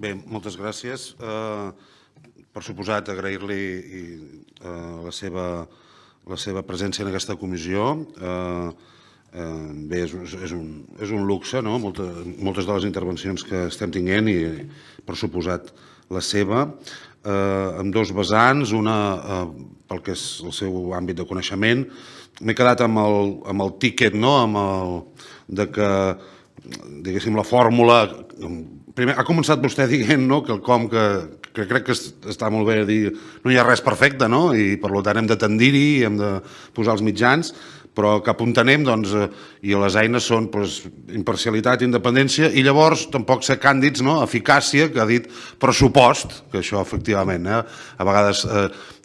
Bé, moltes gràcies. Per suposat, agrair-li la seva presència en aquesta comissió. Bé, és un luxe, no?, moltes de les intervencions que estem tenint i, per suposat, la seva, amb dos vessants, una pel que és el seu àmbit de coneixement. M'he quedat amb el tíquet, no?, de que, diguéssim, la fórmula... Primer, ha començat vostè dient quelcom que crec que està molt bé dir, no hi ha res perfecte, no?, i per tant hem de tendir-hi, hem de posar els mitjans, però cap on anem, doncs, i les eines són imparcialitat, independència, i llavors tampoc ser càndids, eficàcia, que ha dit pressupost, que això efectivament, a vegades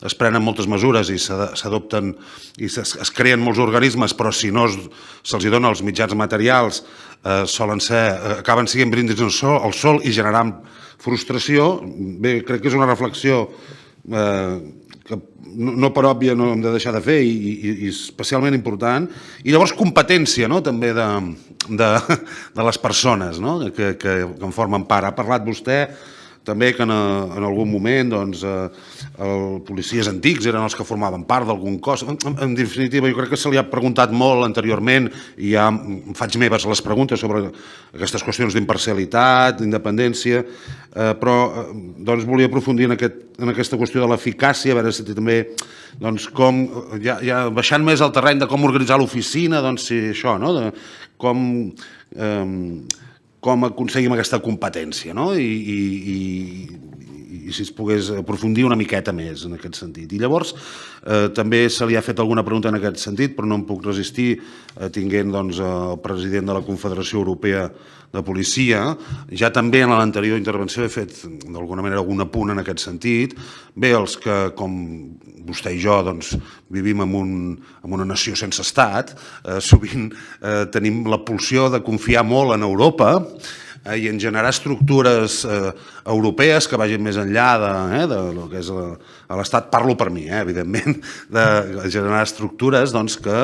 es prenen moltes mesures i s'adopten i es creen molts organismes, però si no se'ls dona els mitjans materials acaben sent brindis al sol i generant frustració. Bé, crec que és una reflexió que no per òbvia no hem de deixar de fer i especialment important. I llavors competència també de les persones que en formen part. Ha parlat vostè també que en algun moment els policies antics eren els que formaven part d'algun cos. En definitiva, jo crec que se li ha preguntat molt anteriorment i ja em faig meves les preguntes sobre aquestes qüestions d'imparcialitat, d'independència, però volia aprofundir en aquesta qüestió de l'eficàcia, a veure si també, ja baixant més al terreny de com organitzar l'oficina, si això, com aconseguim aquesta competència, i si es pogués aprofundir una miqueta més en aquest sentit. I llavors també se li ha fet alguna pregunta en aquest sentit, però no em puc resistir, tinguent el president de la Confederació Europea de Policia. Ja també en l'anterior intervenció he fet d'alguna manera algun apunt en aquest sentit. Bé, els que, com vostè i jo, vivim en una nació sense estat, sovint tenim la pulsió de confiar molt en Europa i en generar estructures europees que vagin més enllà del que és l'Estat. Parlo per mi, evidentment, de generar estructures que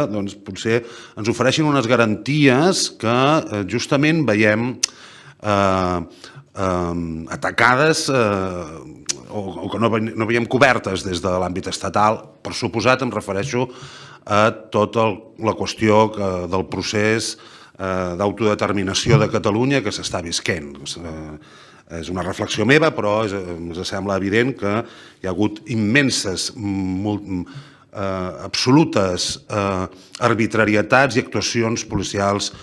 potser ens ofereixin unes garanties que justament veiem atacades o que no veiem cobertes des de l'àmbit estatal. Per suposat, em refereixo a tota la qüestió del procés d'autodeterminació de Catalunya que s'està visquent. És una reflexió meva, però ens sembla evident que hi ha hagut immenses, absolutes arbitrarietats i actuacions policials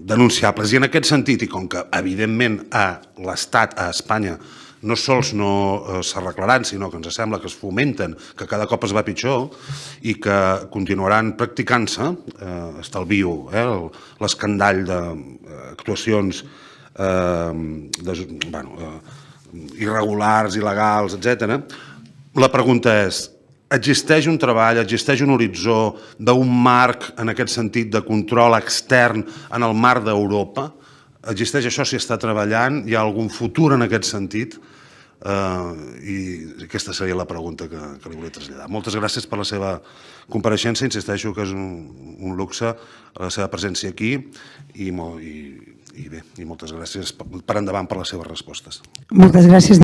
denunciables. I en aquest sentit, i com que evidentment a l'Estat, a Espanya, no sols no s'arreglaran, sinó que ens sembla que es fomenten, que cada cop es va pitjor i que continuaran practicant-se, estalvio l'escandall d'actuacions irregulars, il·legals, etc. La pregunta és, existeix un treball, existeix un horitzó d'un marc, en aquest sentit, de control extern en el marc d'Europa? Existeix això, s'hi està treballant? Hi ha algun futur en aquest sentit? I aquesta seria la pregunta que li volia traslladar. Moltes gràcies per la seva compareixença. Insisteixo que és un luxe la seva presència aquí i moltes gràcies per endavant per les seves respostes. Moltes gràcies.